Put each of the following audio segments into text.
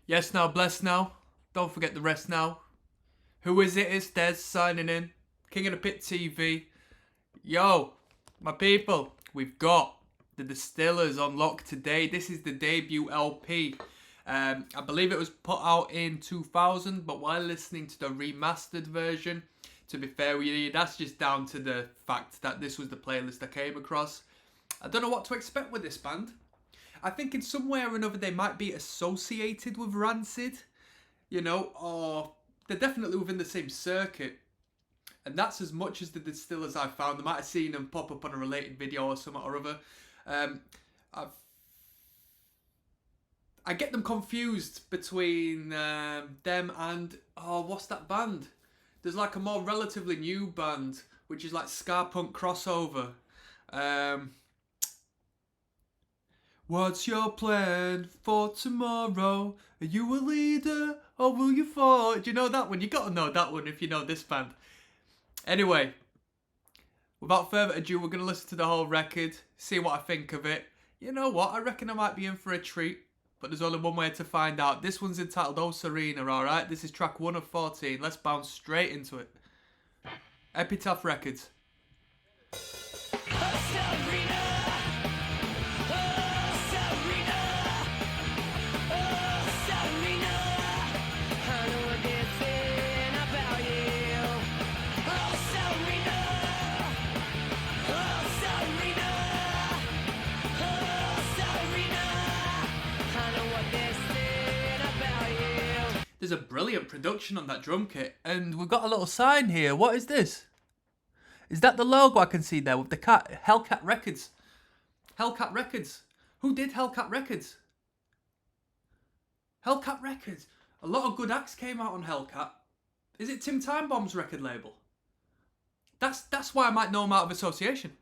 Yes, now, bless now. Don't forget the rest now. Who is it? It's Des signing in. King of the Pit TV. Yo, my people, we've got the Distillers on lock today. This is the debut LP. I believe it was put out in 2000, but while listening to the remastered version, to be fair with you, that's just down to the fact that this was the playlist I came across. I don't know what to expect with this band. I think in some way or another they might be associated with Rancid, or they're definitely within the same circuit. And that's as much as the Distillers I've found. I might have seen them pop up on a related video or something or other. I get them confused between them and, what's that band? There's like a more relatively new band, which is like ska punk crossover. What's your plan for tomorrow? Are you a leader or will you fall? Do you know that one? You gotta know that one if you know this band. Anyway, without further ado, we're gonna listen to the whole record, see what I think of it. You know what? I reckon I might be in for a treat, but there's only one way to find out. This one's entitled Oh Serena, alright? This is track 1 of 14. Let's bounce straight into it. Epitaph Records. There's a brilliant production on that drum kit, and we've got a little sign here. What is this? Is that the logo I can see there with the cat? Hellcat Records. Hellcat Records. Who did Hellcat Records? Hellcat Records. A lot of good acts came out on Hellcat. Is it Tim Timebomb's record label? That's why I might know him out of association.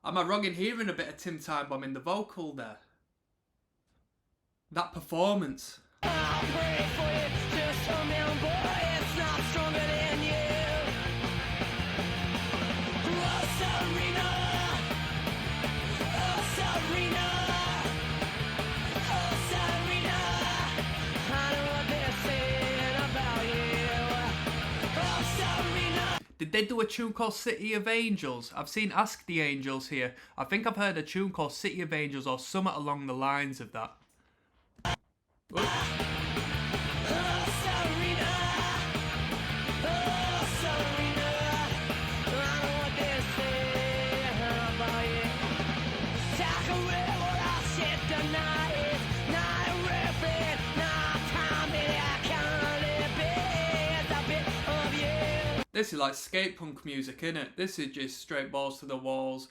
Am I wrong in hearing a bit of Tim Timebomb in the vocal there? That performance. I'll pray for you, just remember it's not stronger than you. Oh, Serena. Oh, Serena. Oh, Serena. I know what they're saying about you. Oh, Serena. Did they do a tune called City of Angels? I've seen Ask the Angels here. I think I've heard a tune called City of Angels or something along the lines of that. This is like skate punk music, innit? This is just straight balls to the walls.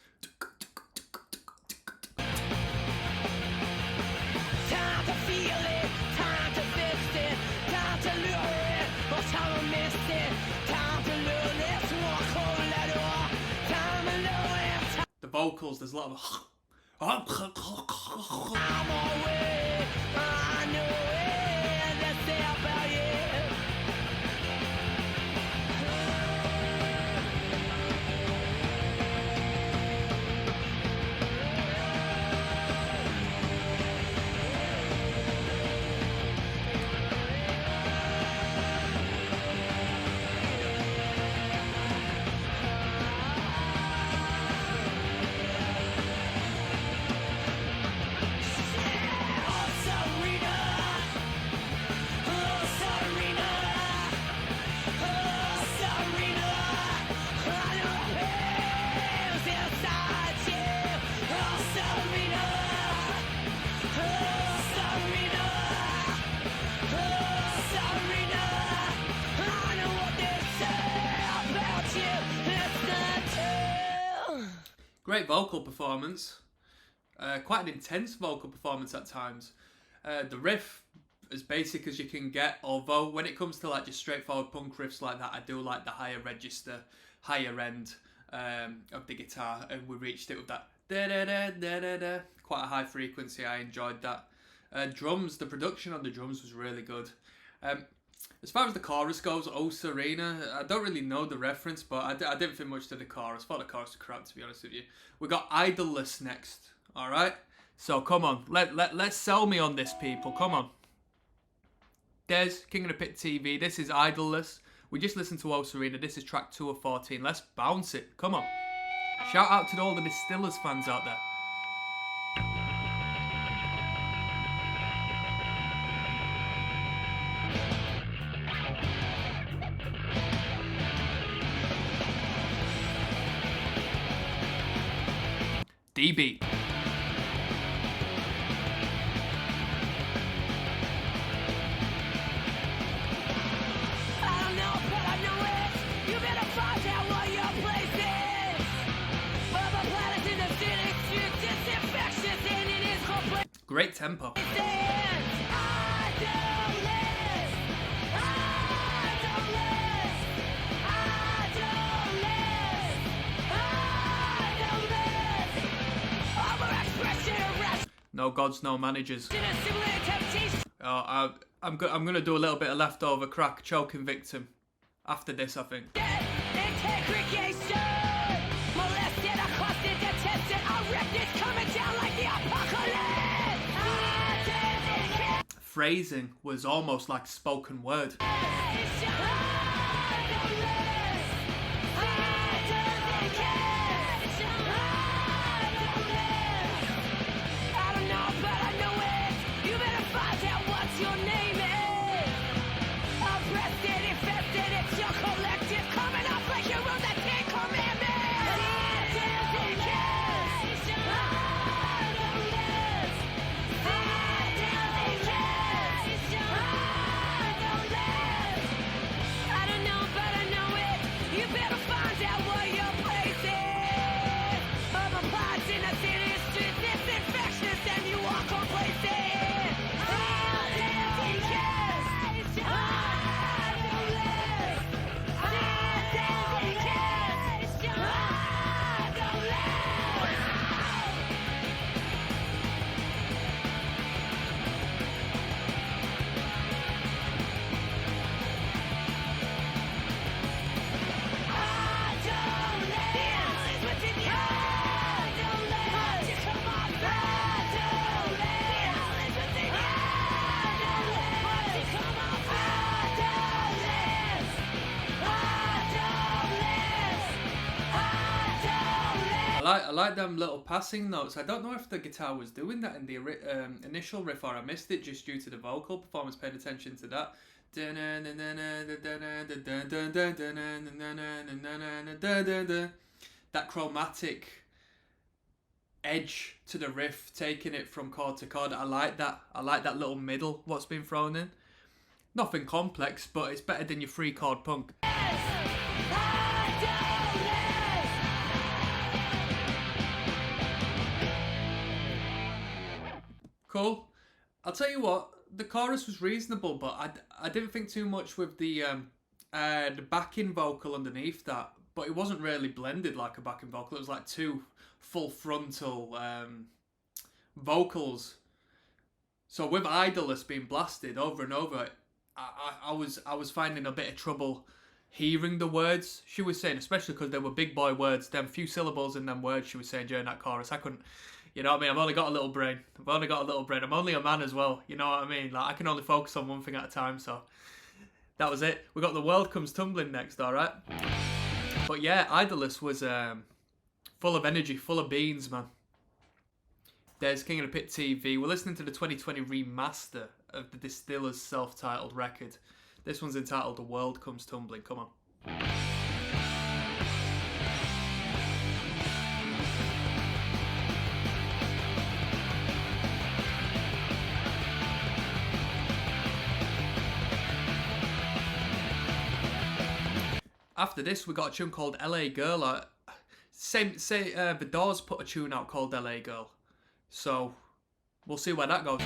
Time to feel it, time to fix it, time to lure it, or time to miss it, time to lose this one cold letter, time to lose it. The vocals, there's a lot of I'm away, I know it, that's it about you. Great vocal performance. Quite an intense vocal performance at times. The riff, as basic as you can get, although when it comes to like just straightforward punk riffs like that, I do like the higher register, higher end of the guitar, and we reached it with that da da da da da da, quite a high frequency. I enjoyed that. Drums, the production on the drums was really good. As far as the chorus goes, Oh Serena, I don't really know the reference, but I didn't think much to the chorus. I thought the chorus was crap, to be honest with you. We got Idleless next, alright? So come on, let's sell me on this, people, come on. Des, King of the Pit TV, this is Idleless. We just listened to Oh Serena, this is track 2 of 14. Let's bounce it, come on. Shout out to all the Distillers fans out there. DB. Great tempo. No gods, no managers. Oh, I'm gonna do a little bit of leftover crack choking victim after this, I think. Phrasing was almost like spoken word. I like them little passing notes. I don't know if the guitar was doing that in the initial riff or I missed it just due to the vocal performance. Paid attention to that. That chromatic edge to the riff, taking it from chord to chord. I like that. I like that little middle, what's been thrown in. Nothing complex, but it's better than your 3-chord punk. Cool. I'll tell you what, the chorus was reasonable, but I didn't think too much with the backing vocal underneath that. But it wasn't really blended like a backing vocal. It was like 2 full frontal vocals. So with Idleless being blasted over and over, I was finding a bit of trouble hearing the words she was saying, especially because they were big boy words. Them few syllables in them words she was saying during that chorus, I couldn't. You know what I mean? I've only got a little brain. I'm only a man as well. You know what I mean? Like I can only focus on one thing at a time. So that was it. We got The World Comes Tumbling next, all right? But yeah, Idleless was full of energy, full of beans, man. There's King of the Pit TV. We're listening to the 2020 remaster of the Distillers self-titled record. This one's entitled The World Comes Tumbling. Come on. After this, we got a tune called LA Girl. The Doors put a tune out called LA Girl. So, we'll see where that goes.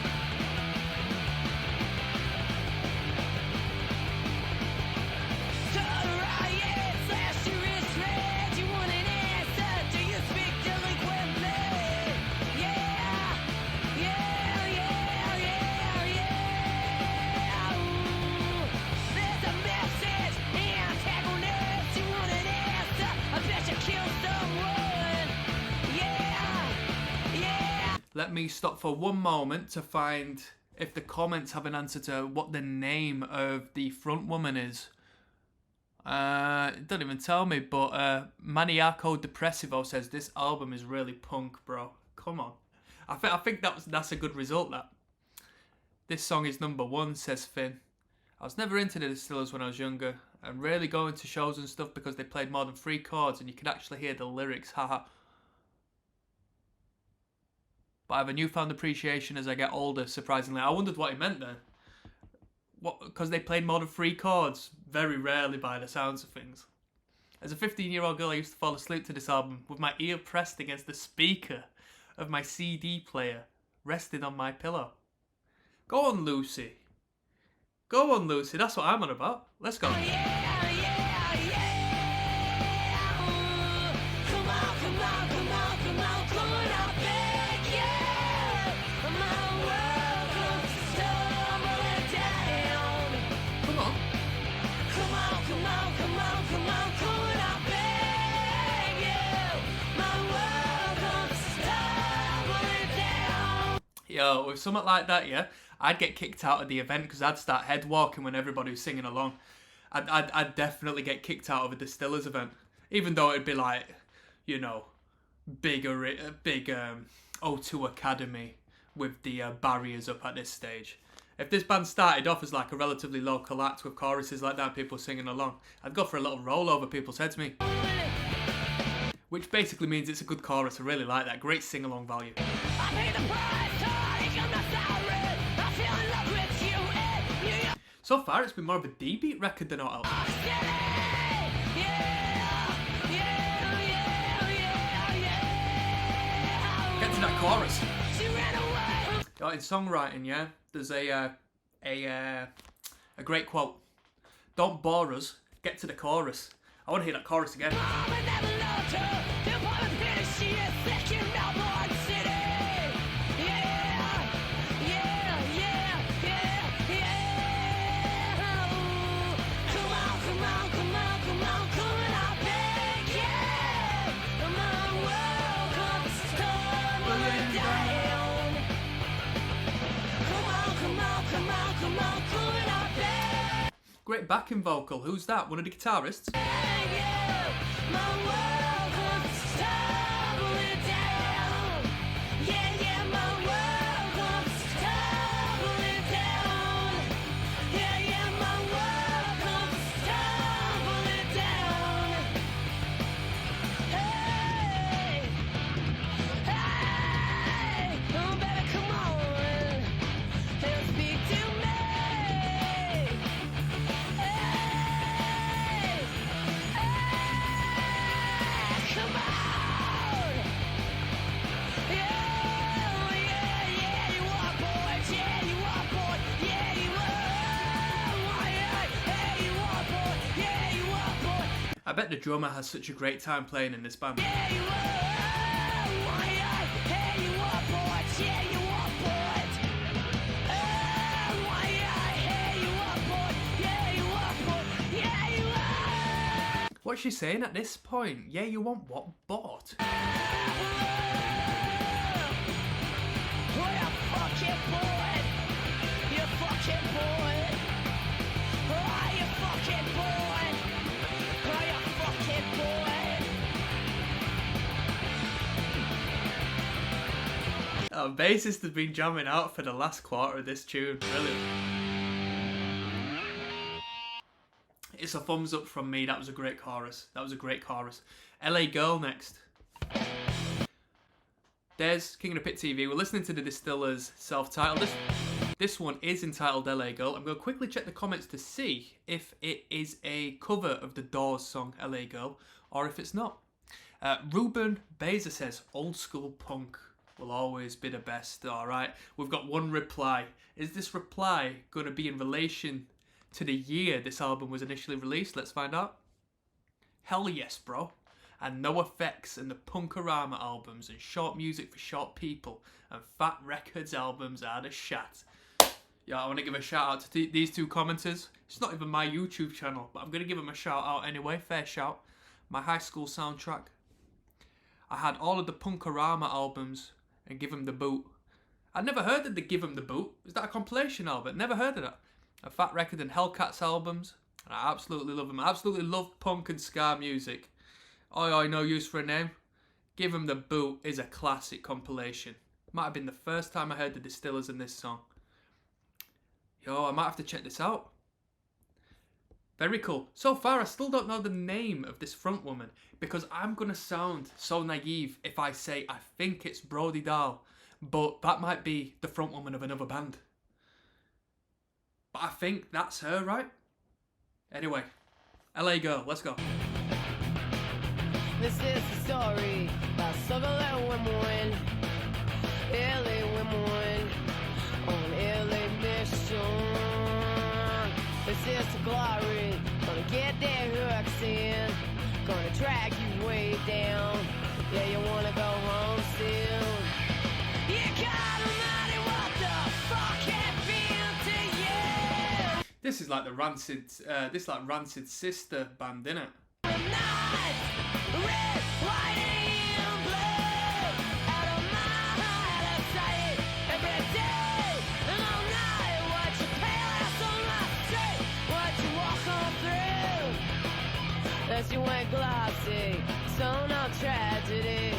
Let me stop for one moment to find if the comments have an answer to what the name of the front woman is. It doesn't even tell me, but Maniaco Depressivo says this album is really punk, bro. Come on. I think that's a good result, that. This song is number 1, says Finn. I was never into the Distillers when I was younger, and rarely going to shows and stuff because they played more than 3 chords and you could actually hear the lyrics, haha. But I have a newfound appreciation as I get older, surprisingly. I wondered what he meant then. What? Because they played more than 3 chords? Very rarely by the sounds of things. As a 15-year-old girl, I used to fall asleep to this album with my ear pressed against the speaker of my CD player, resting on my pillow. Go on, Lucy. Go on, Lucy. That's what I'm on about. Let's go. Yo, with something like that, yeah, I'd get kicked out of the event because I'd start head walking when everybody was singing along. I'd definitely get kicked out of a Distillers event, even though it'd be like, you know, big O2 Academy with the barriers up at this stage. If this band started off as like a relatively local act with choruses like that, people singing along, I'd go for a little roll over people's heads, me. Which basically means it's a good chorus. I really like that. Great sing-along value. So far, it's been more of a D-beat record than all else. Get to that chorus. Oh, in songwriting, yeah, there's a great quote. Don't bore us. Get to the chorus. I want to hear that chorus again. Great backing vocal. Who's that? One of the guitarists? I bet the drummer has such a great time playing in this band. What's she saying at this point? Yeah, you want what? Bought? Our bassist has been jamming out for the last quarter of this tune. Brilliant. It's a thumbs up from me. That was a great chorus. LA Girl next. Des, King of the Pit TV. We're listening to the Distillers self-titled. This one is entitled LA Girl. I'm going to quickly check the comments to see if it is a cover of the Doors song LA Girl or if it's not. Ruben Beza says, old school punk will always be the best. Alright, we've got one reply. Is this reply going to be in relation to the year this album was initially released? Let's find out. Hell yes, bro. And No Effects and the Punkorama albums and Short Music for Short People and Fat Records albums are the shat. Yeah, I want to give a shout out to these two commenters. It's not even my YouTube channel, but I'm going to give them a shout out anyway. Fair shout. My high school soundtrack. I had all of the Punkorama albums and Give 'Em the Boot. I'd never heard of the Give 'Em the Boot. Is that a compilation album? Never heard of that. A Fat Record and Hellcats albums. And I absolutely love them. I absolutely love punk and ska music. Oi, no use for a name. Give 'Em the Boot is a classic compilation. Might have been the first time I heard the Distillers in this song. Yo, I might have to check this out. Very cool. So far, I still don't know the name of this front woman because I'm going to sound so naive if I say I think it's Brody Dahl, but that might be the front woman of another band. But I think that's her, right? Anyway, LA Girl, let's go. This is the story about several women, LA women on LA mission. This is the glory, gonna get their hooks in, gonna drag you way down. Yeah, you wanna go home soon. You got almighty, what the fuck happened to you? This is like the Rancid, Rancid sister band, innit? Red, white, and blue. Out of my heart, I say it every day and all night. Watch your pale ass on my street. Watch you walk on through. As you went glossy, so no tragedy.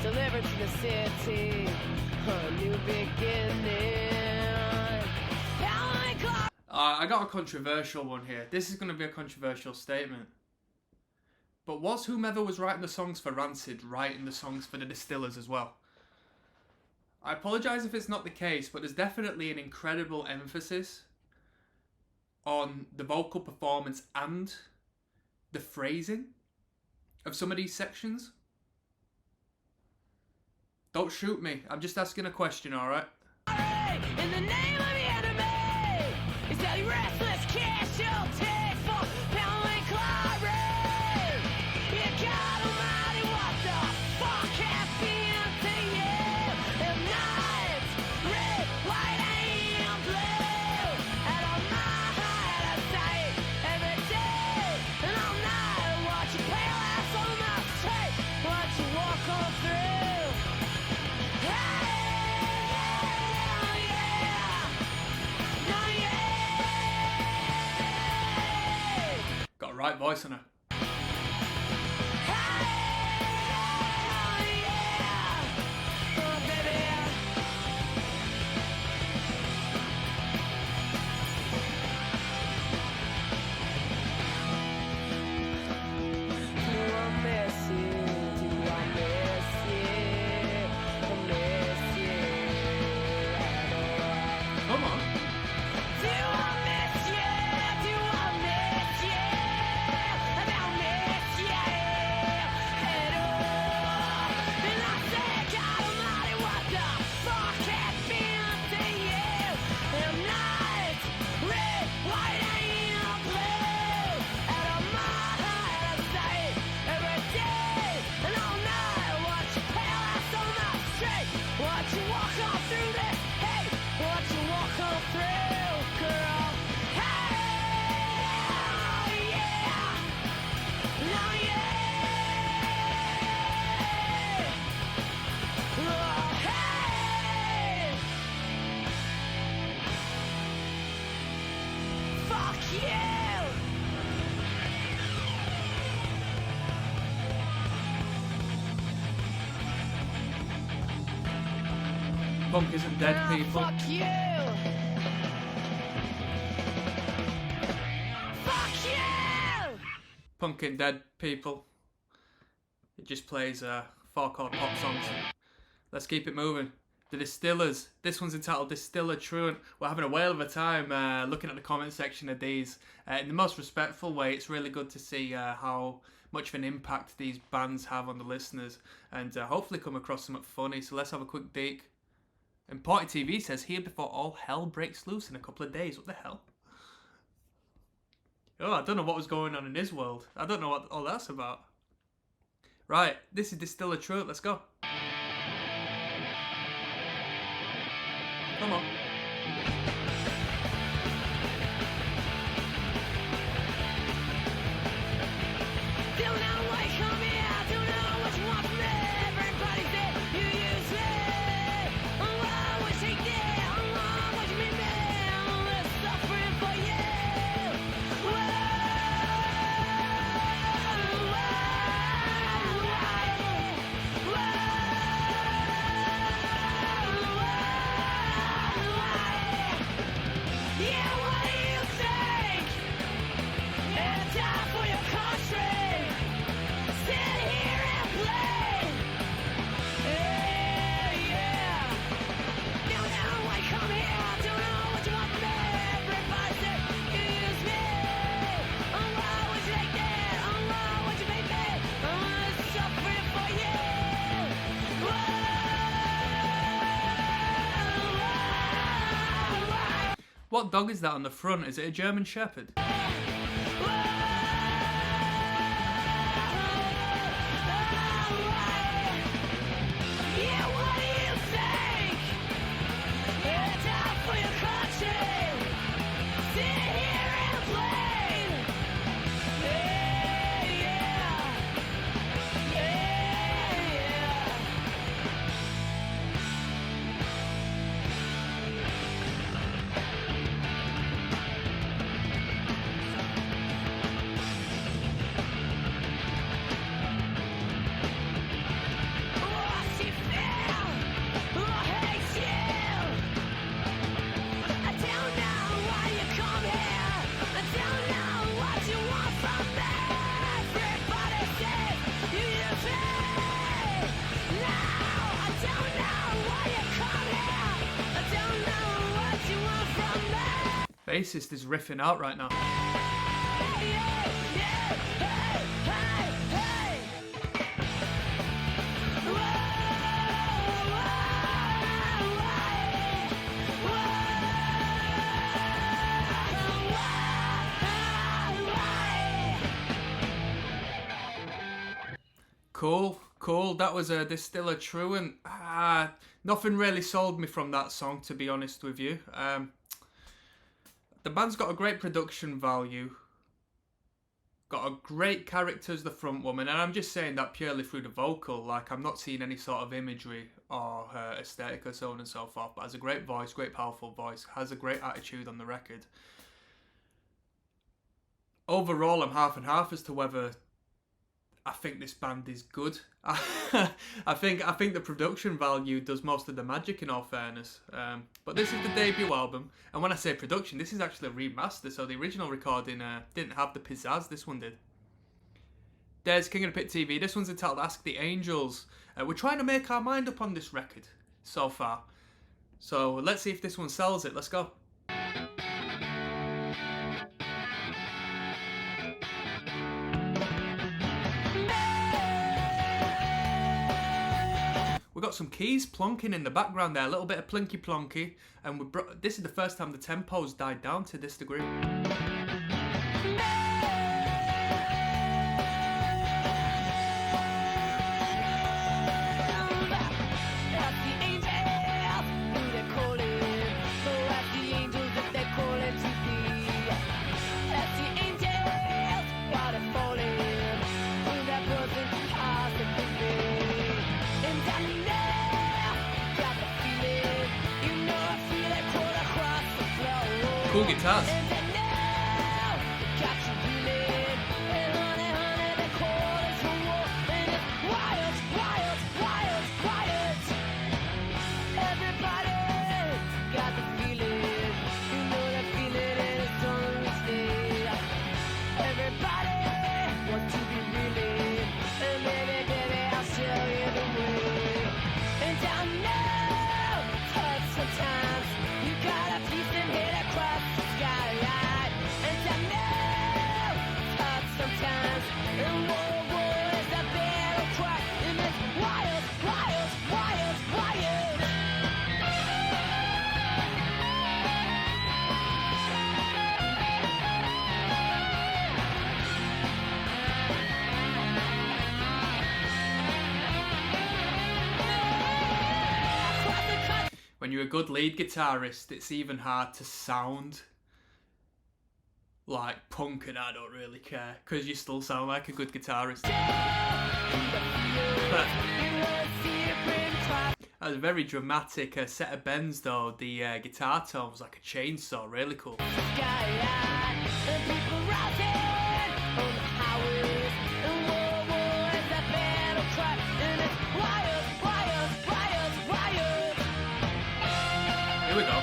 Delivered to the city, a new beginning. I got a controversial one here. This is going to be a controversial statement. But was whomever was writing the songs for Rancid writing the songs for the Distillers as well? I apologise if it's not the case, but there's definitely an incredible emphasis on the vocal performance and the phrasing of some of these sections. Don't shoot me, I'm just asking a question, alright? In the name of the enemy, is that restless casualty for pounding glory? You got almighty, what the fuck happened to you? If nights, red, white, and blue. Out of my heart, I say it every day and all night. Watch your pale ass on my street, watch you walk on through. Got a right voice on her. Come on. Watch you walk on through this, hey, watch you walk on through, girl. Hey, yeah, no, yeah, oh, hey, fuck you. Punk isn't dead, people. Fuck you! Fuck you! Punk ain't dead, people. It just plays 4-chord pop songs. Let's keep it moving. The Distillers. This one's entitled Distiller Truant. We're having a whale of a time looking at the comment section of these. In the most respectful way, it's really good to see how much of an impact these bands have on the listeners. And hopefully come across something funny. So let's have a quick peek. And Party TV says, here before all hell breaks loose in a couple of days. What the hell? Oh, I don't know what was going on in his world. I don't know what all that's about. Right, this is Distiller Truant. Let's go. Come on. Don't know why you come here, don't know what you want from me. Everybody's there, you use me. What dog is that on the front? Is it a German Shepherd? Bassist is riffing out right now. Cool. That was a Distiller Truant. Nothing really sold me from that song, to be honest with you. The band's got a great production value, got a great character as the front woman, and I'm just saying that purely through the vocal. Like, I'm not seeing any sort of imagery or her aesthetic or so on and so forth, but has a great voice, great powerful voice, has a great attitude on the record. Overall, I'm half and half as to whether I think this band is good. I think the production value does most of the magic, in all fairness. But this is the debut album, and when I say production, this is actually a remaster, so the original recording didn't have the pizzazz this one did. There's King of the Pit TV. This one's entitled Ask the Angels. We're trying to make our mind up on this record so far. So let's see if this one sells it. Let's go. We've got some keys plonking in the background there, a little bit of plinky plonky, and this is the first time the tempo's died down to this degree. Cool guitars. When you're a good lead guitarist, it's even hard to sound like punk, and I don't really care, because you still sound like a good guitarist. That was a very dramatic set of bends though. The guitar tone was like a chainsaw, really cool. Here we go.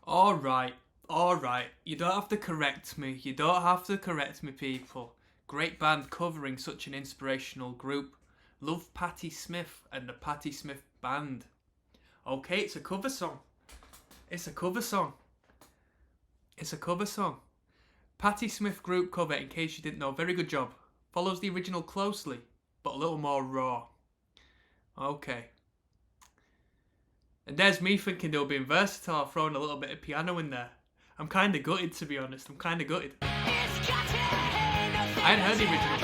Alright. You don't have to correct me. People. Great band covering such an inspirational group. Love Patti Smith and the Patti Smith Band. Okay, it's a cover song. It's a cover song. Patti Smith group cover, in case you didn't know. Very good job. Follows the original closely, but a little more raw. Okay. And there's me thinking they were being versatile, throwing a little bit of piano in there. I'm kind of gutted, to be honest. I'm kind of gutted. I hadn't heard the original.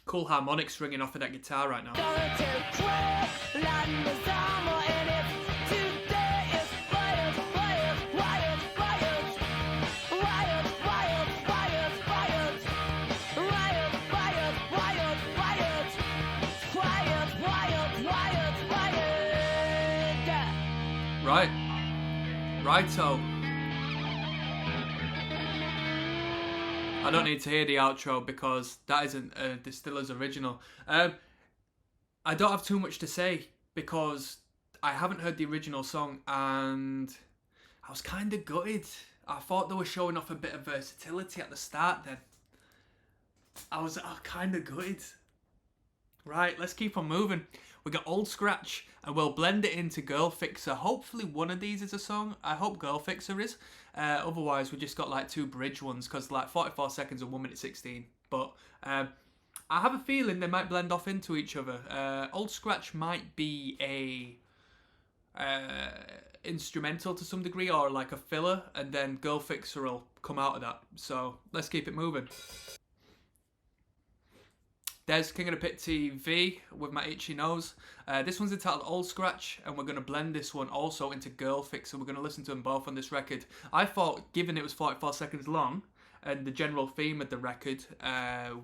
Cool harmonics ringing off of that guitar right now. Right. Righto. I don't need to hear the outro because that isn't a Distillers original. I don't have too much to say because I haven't heard the original song and I was kind of gutted. I thought they were showing off a bit of versatility at the start then. I was kind of gutted. Right, let's keep on moving. We got Old Scratch and we'll blend it into Girl Fixer. Hopefully one of these is a song. I hope Girl Fixer is. Otherwise we just got like two bridge ones because like 44 seconds and 1 minute 16. But I have a feeling they might blend off into each other. Old Scratch might be a instrumental to some degree or like a filler, and then Girl Fixer will come out of that. So let's keep it moving. There's King of the Pit TV with my itchy nose. This one's entitled Old Scratch, and we're going to blend this one also into Girl Fixer. We're going to listen to them both on this record. I thought, given it was 44 seconds long, and the general theme of the record,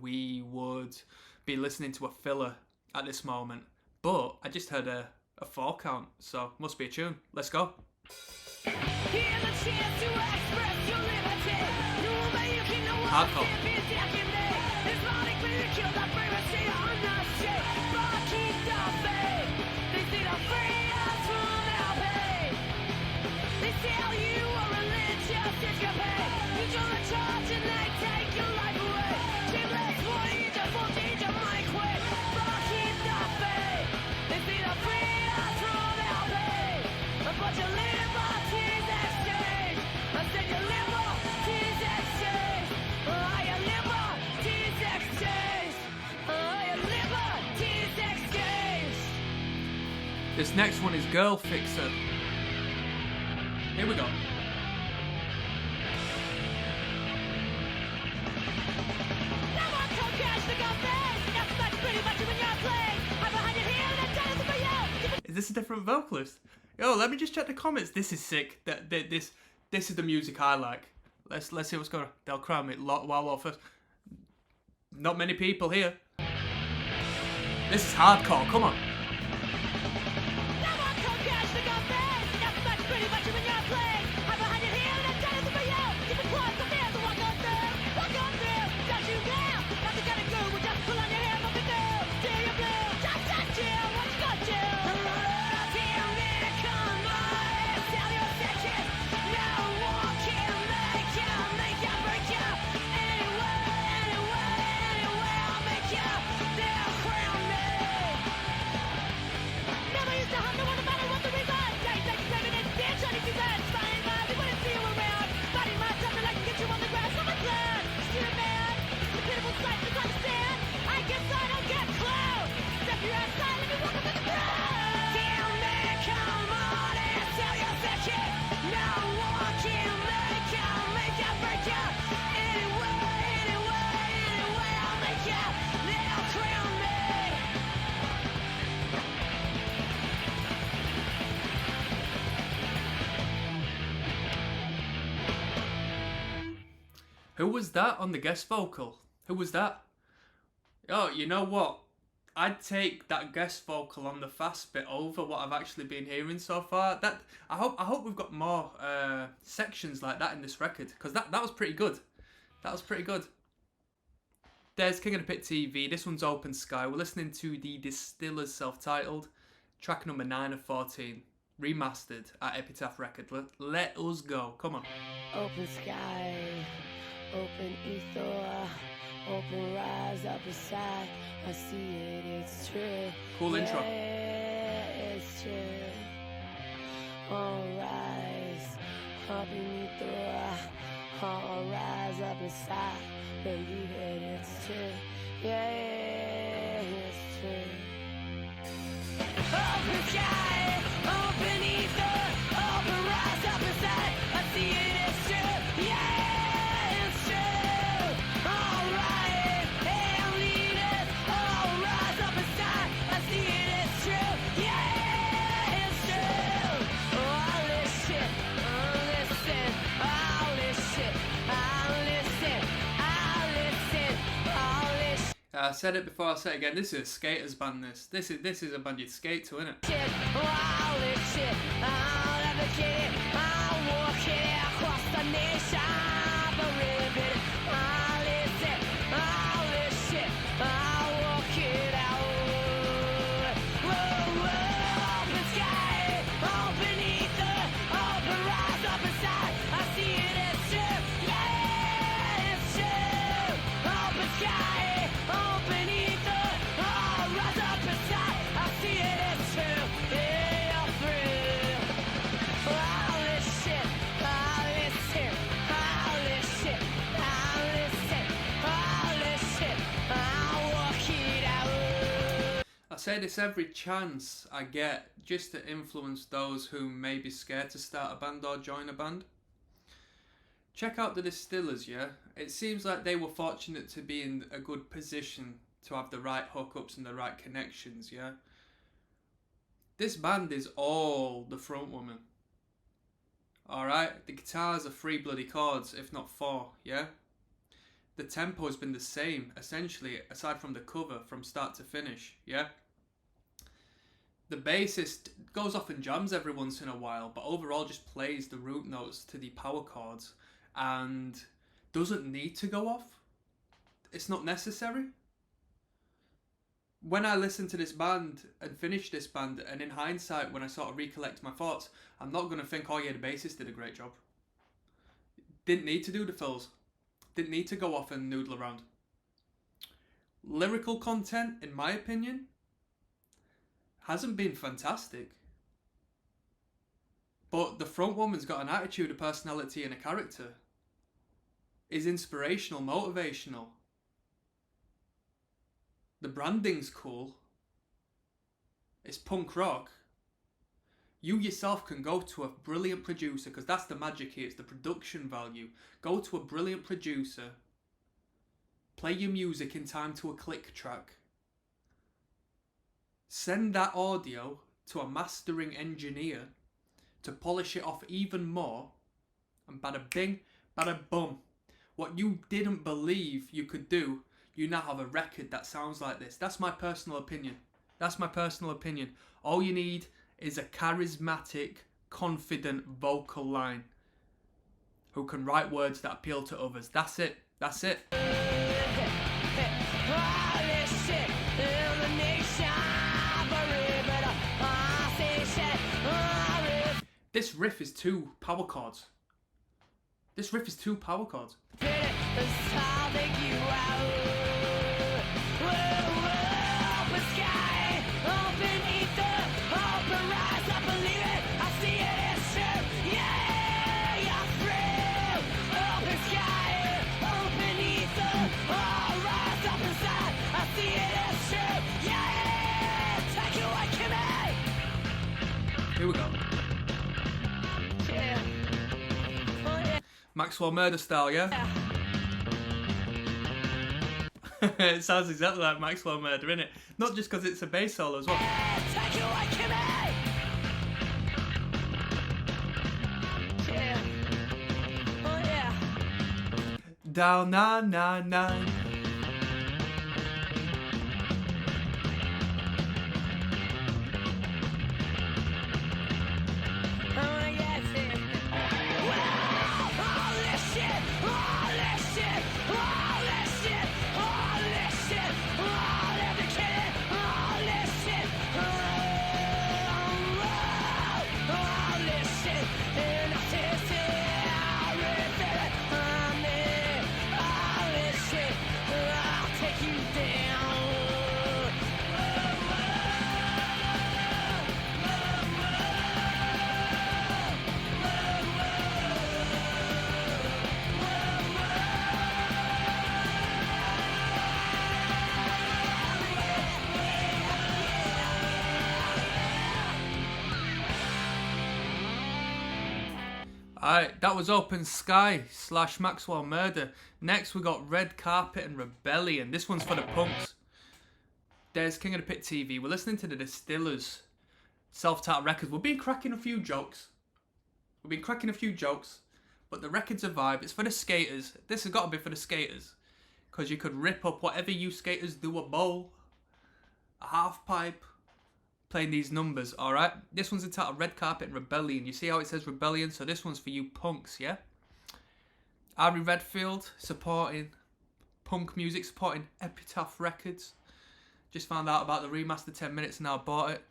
we would be listening to a filler at this moment. But I just heard a 4 count, so must be a tune. Let's go. Hardcore. This next one is Girl Fixer. Here we go. Is this a different vocalist? Yo, let me just check the comments. This is sick. This is the music I like. Let's see what's going on. They'll crown me. Wow, first. Not many people here. This is hardcore. Come on. Who was that on the guest vocal? Who was that? Oh, you know what? I'd take that guest vocal on the fast bit over what I've actually been hearing so far. I hope we've got more sections like that in this record, because that was pretty good. That was pretty good. There's King of the Pit TV. This one's Open Sky. We're listening to the Distillers self-titled, track number 9 of 14, remastered at Epitaph Record. Let us go. Come on. Open sky, open ether, open rise up inside. I see it, it's true. Cool intro. Yeah, it's true. All rise, open ether, all rise up inside. Believe it, it's true. Yeah, it's true. Open sky, open ether, open rise up inside. I see it, it's true. Yeah, it's true. All right, and leaders, all rise up inside. I see it, it's true. Yeah, it's true. All this shit, listen, all this shit, listen, listen, all this I said it before, I'll say it again. This is a skaters band. This is a band you'd skate to, innit? shit, all this shit, I'll advocate it, I'll walk it across the nation, the ribbon, I'll listen, all this shit, I'll walk it out. Whoa, whoa, open sky, open ether, open rise up inside, I see it, it's true, yeah, it's true. Open sky, open ether, all rise up inside, I see it, it's true, yeah, you're through. All this shit, all this shit, all this shit, all this shit, all this shit, I'll walk it out. I say this every chance I get, just to influence those who may be scared to start a band or join a band. Check out the Distillers, yeah? It seems like they were fortunate to be in a good position to have the right hookups and the right connections, yeah? This band is all the front woman. Alright? The guitars are 3 bloody chords, if not 4, yeah? The tempo has been the same, essentially, aside from the cover, from start to finish, yeah? The bassist goes off and jams every once in a while, but overall just plays the root notes to the power chords and doesn't need to go off. It's not necessary. When I listen to this band and finish this band, and in hindsight, when I sort of recollect my thoughts, I'm not going to think, oh yeah, the bassist did a great job. Didn't need to do the fills. Didn't need to go off and noodle around. Lyrical content, in my opinion, hasn't been fantastic. But the front woman's got an attitude, a personality and a character. Is inspirational, motivational. The branding's cool. It's punk rock. You yourself can go to a brilliant producer, because that's the magic here, it's the production value. Go to a brilliant producer, play your music in time to a click track, send that audio to a mastering engineer to polish it off even more, and bada bing, bada bum. What you didn't believe you could do, you now have a record that sounds like this. That's my personal opinion. That's my personal opinion. All you need is a charismatic, confident vocal line who can write words that appeal to others. That's it. That's it. This riff is 2 power chords. This riff is 2 power chords. Here we go. Maxwell Murder style, yeah? It sounds exactly like Maxwell Murder, innit? Not just because it's a bass solo as well. Down 999. Alright, that was Open Sky / Maxwell Murder. Next we got Red Carpet and Rebellion. This one's for the punks. There's King of the Pit TV. We're listening to the Distillers self-titled records. We've been cracking a few jokes. But the record's a vibe. It's for the skaters. This has got to be for the skaters. Because you could rip up whatever you skaters do, a bowl, a half pipe, playing these numbers, alright? This one's entitled Red Carpet and Rebellion. You see how it says Rebellion? So this one's for you punks, yeah? Ari Redfield supporting punk music, supporting Epitaph Records. Just found out about the remaster 10 minutes and now bought it.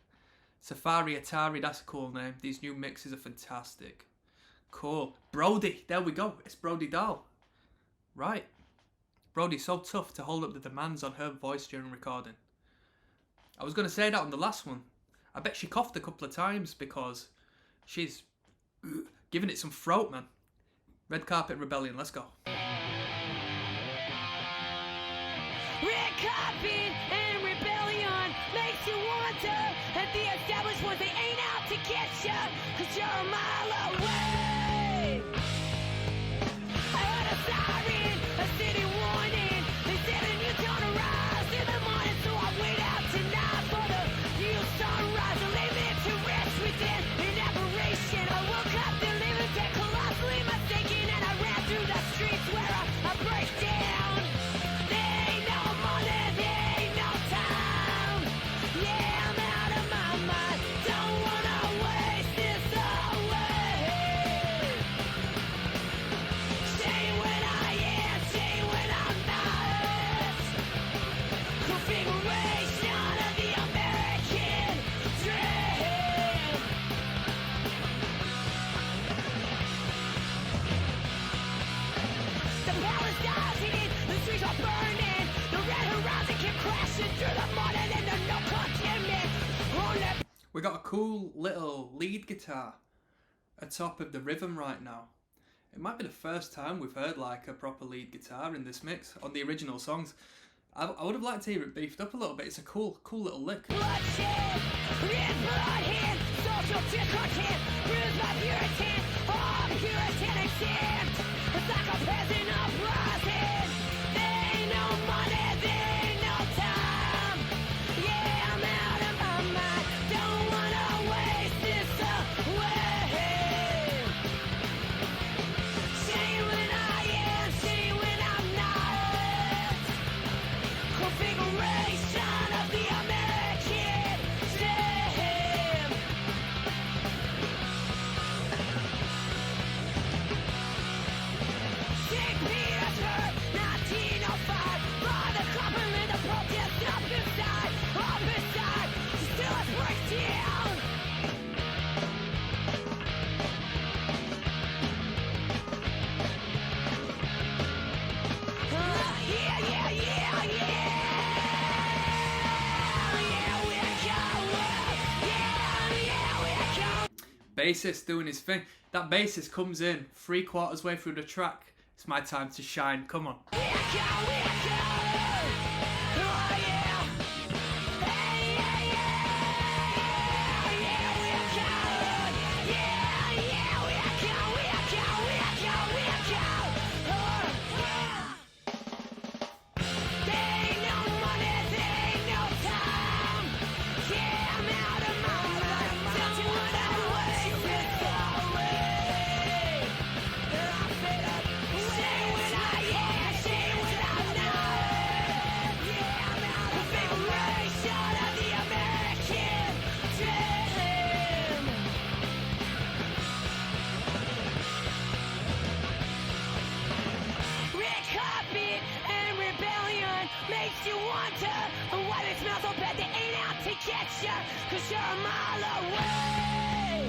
Safari Atari, that's a cool name. These new mixes are fantastic. Cool. Brody, there we go. It's Brody Dahl. Right. Brody's so tough to hold up the demands on her voice during recording. I was going to say that on the last one. I bet she coughed a couple of times because she's giving it some throat, man. Red Carpet Rebellion, let's go. Red carpet and rebellion makes you wonder if the established ones, they ain't out to get ya, 'cause you're a mile away. I heard a siren, a city warning. They said a new dawn arrives in the morning, so I wait out tonight for the new sunrise. I lay me to rest within an aberration. I woke up delivered dead, colossally mistaken, and I ran through the streets where I break down. There ain't no money, there ain't no time. Yeah, I'm out of my mind. Don't wanna waste this away. Say when I am, say when I'm not. Configuration of the American dream. The palace dies in, the streets are burning. The red horizon keep crashing through the morning, and there's no containment. Only We got a cool little lead guitar atop of the rhythm right now. It might be the first time we've heard like a proper lead guitar in this mix on the original songs. I would have liked to hear it beefed up a little bit. It's a cool little lick. bloodshed, red blood hand, social discontent, bruised by Puritan, all Puritan exempt. It's like a peasant uprising. There ain't no money, there ain't no time. Yeah, I'm out of my mind. Don't wanna waste this away. Say when I am, say when I'm not. Configuration of the American dream. St. Petersburg, 1905. By the compliment of protest up inside, still a breakdown. Yeah, yeah, yeah, yeah. Yeah, we go. Yeah, we go. Bassist doing his thing. That bassist comes in 3/4 way through the track. It's my time to shine. Come on. We go. Oh, yeah. Hey, yeah, yeah. Yeah, we go. Yeah, yeah, we go. There ain't no money, there ain't no time. Yeah, I'm out of my mind. Don't wanna waste it away. I'm fed up. Say when I am, say when I'm not. Yeah, I'm out of configuration of the American dream. Red carpet and rebellion makes you wonder why they smell so bad. They ain't out to get ya, 'cause you're a mile away.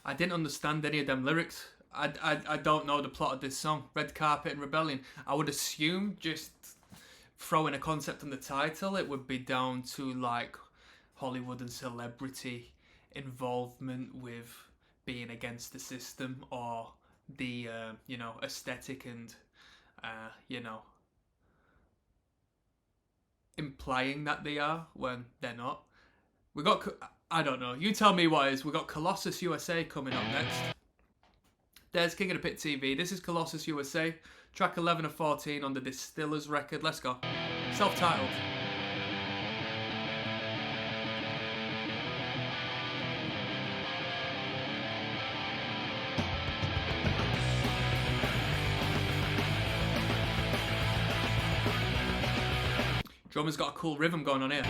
I didn't understand any of them lyrics. I don't know the plot of this song, Red Carpet and Rebellion. I would assume just throwing a concept on the title, it would be down to like Hollywood and celebrity involvement with being against the system or the aesthetic and implying that they are when they're not. I don't know. You tell me what it is. We got Colossus USA coming up next. There's King of the Pit TV. This is Colossus USA. Track 11 of 14 on the Distillers record. Let's go. Self-titled. Drummer's got a cool rhythm going on here.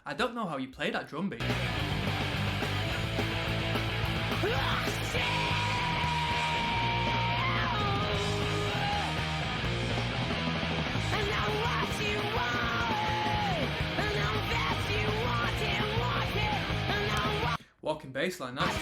I don't know how you play that drum beat. Walking bass line, nice.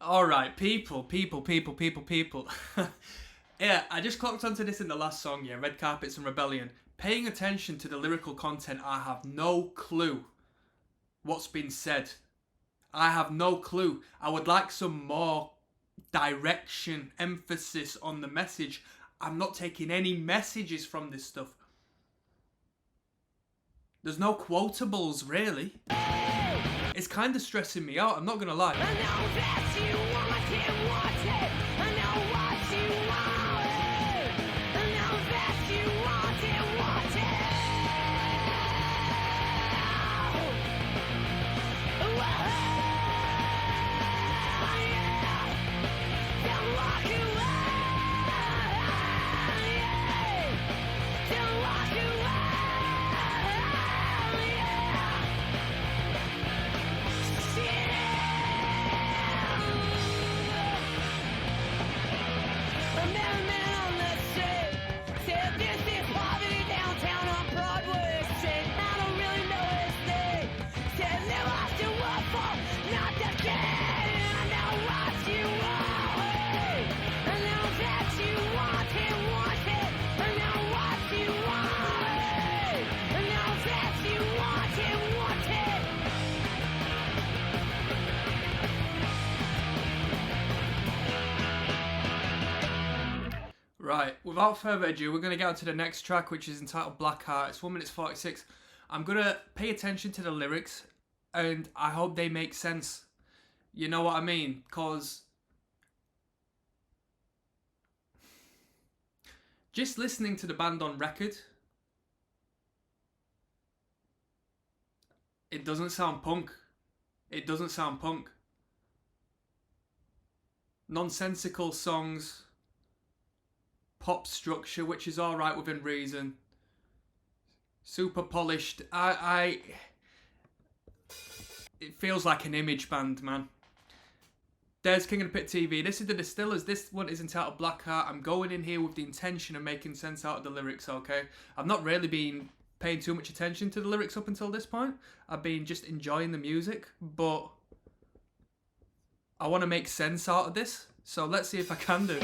Alright, people. Yeah, I just clocked onto this in the last song, yeah, Red Carpets and Rebellion. Paying attention to the lyrical content, I have no clue what's been said. I have no clue. I would like some more direction, emphasis on the message. I'm not taking any messages from this stuff. There's no quotables, really. It's kind of stressing me out, I'm not gonna lie. I know that you want it. I know what you want. I know that you want it. Don't walk away. Don't walk away. Right, without further ado, we're going to get on to the next track, which is entitled Black Heart. It's 1 minute 46. I'm going to pay attention to the lyrics, and I hope they make sense. You know what I mean? Because just listening to the band on record, it doesn't sound punk. It doesn't sound punk. Nonsensical songs, pop structure, which is alright within reason. Super polished. It feels like an image band, man. There's King of the Pit TV. This is the Distillers. This one is entitled Black Heart. I'm going in here with the intention of making sense out of the lyrics, okay? I've not really been paying too much attention to the lyrics up until this point. I've been just enjoying the music, but I want to make sense out of this. So let's see if I can do.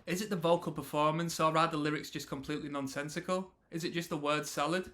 Is it the vocal performance, or are the lyrics just completely nonsensical? Is it just the word salad?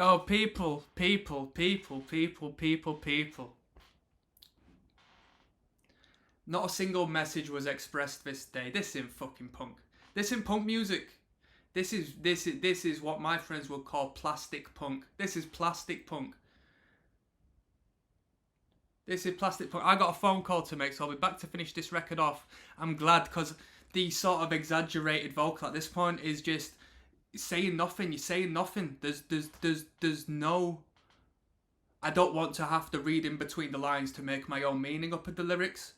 Yo, people. Not a single message was expressed this day. This isn't fucking punk. This isn't punk music. This is what my friends would call plastic punk. This is plastic punk. This is plastic punk. I got a phone call to make, so I'll be back to finish this record off. I'm glad, because the sort of exaggerated vocal at this point is just saying nothing. You're saying nothing. There's no... I don't want to have to read in between the lines to make my own meaning up of the lyrics.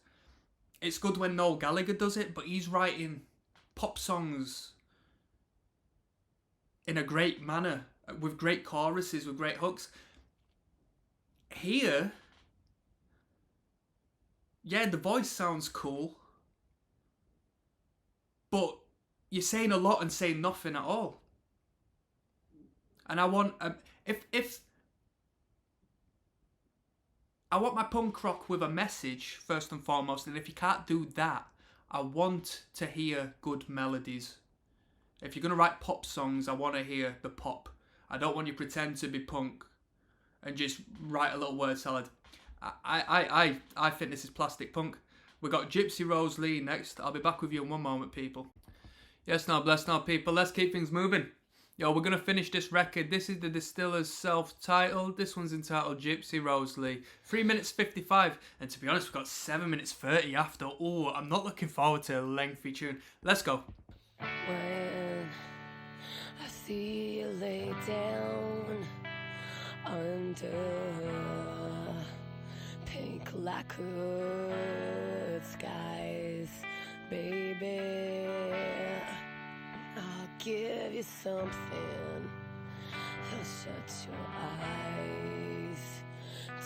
It's good when Noel Gallagher does it, but he's writing pop songs in a great manner, with great choruses, with great hooks. Here, yeah, the voice sounds cool, but you're saying a lot and saying nothing at all. And I want, if I want my punk rock with a message, first and foremost, and if you can't do that, I want to hear good melodies. If you're going to write pop songs, I want to hear the pop. I don't want you to pretend to be punk and just write a little word salad. I think this is plastic punk. We got Gypsy Rose Lee next. I'll be back with you in one moment, people. Yes, now, bless now, people. Let's keep things moving. Yo, we're going to finish this record. This is the Distillers self-titled. This one's entitled Gypsy Rose Lee. 3 minutes 55. And to be honest, we've got 7 minutes 30 after. Oh, I'm not looking forward to a lengthy tune. Let's go. When I see you lay down under pink lacquered skies, baby, I'll give you something. Shut your eyes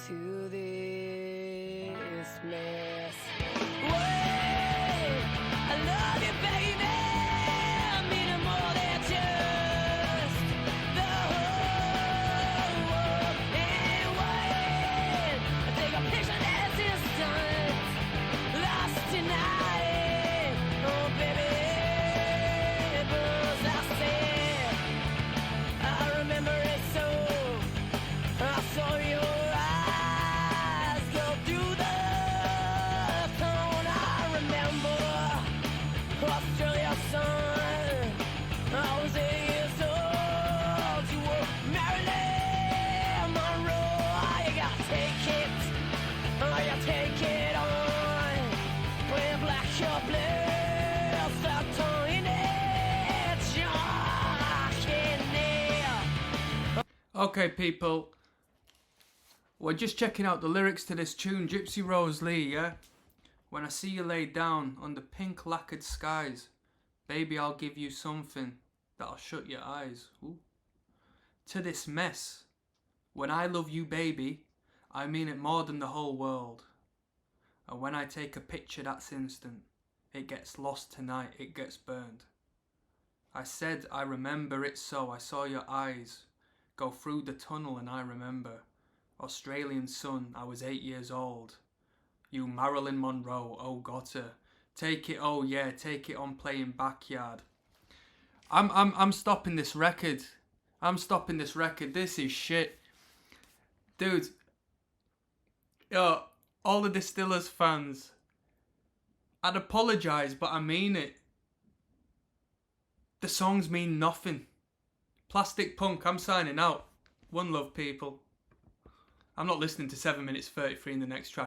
to this mess. Wait, I love you, baby. I mean it more than just the whole world. And wait, I take a picture that's instant, lost tonight. Oh, baby, but I said, I remember it so. I saw your eyes go through the phone. I remember Australia sun. I was 8 years old. You were Marilyn Monroe. You gotta take it. You take it on. Playing black or blue. Start turning it. Okay, people. We're just checking out the lyrics to this tune, Gypsy Rose Lee, yeah? When I see you laid down under pink lacquered skies, baby, I'll give you something that'll shut your eyes. Ooh. To this mess, when I love you, baby, I mean it more than the whole world. And when I take a picture that's instant, it gets lost tonight, it gets burned. I said I remember it so, I saw your eyes go through the tunnel and I remember. Australian sun, I was 8 years old. You Marilyn Monroe, oh got her. Take it, oh yeah, take it on playing backyard. I'm stopping this record. I'm stopping this record. This is shit. Dude. Yo, all the Distillers fans. I'd apologise, but I mean it. The songs mean nothing. Plastic punk, I'm signing out. One love, people. I'm not listening to 7 minutes 33 in the next track.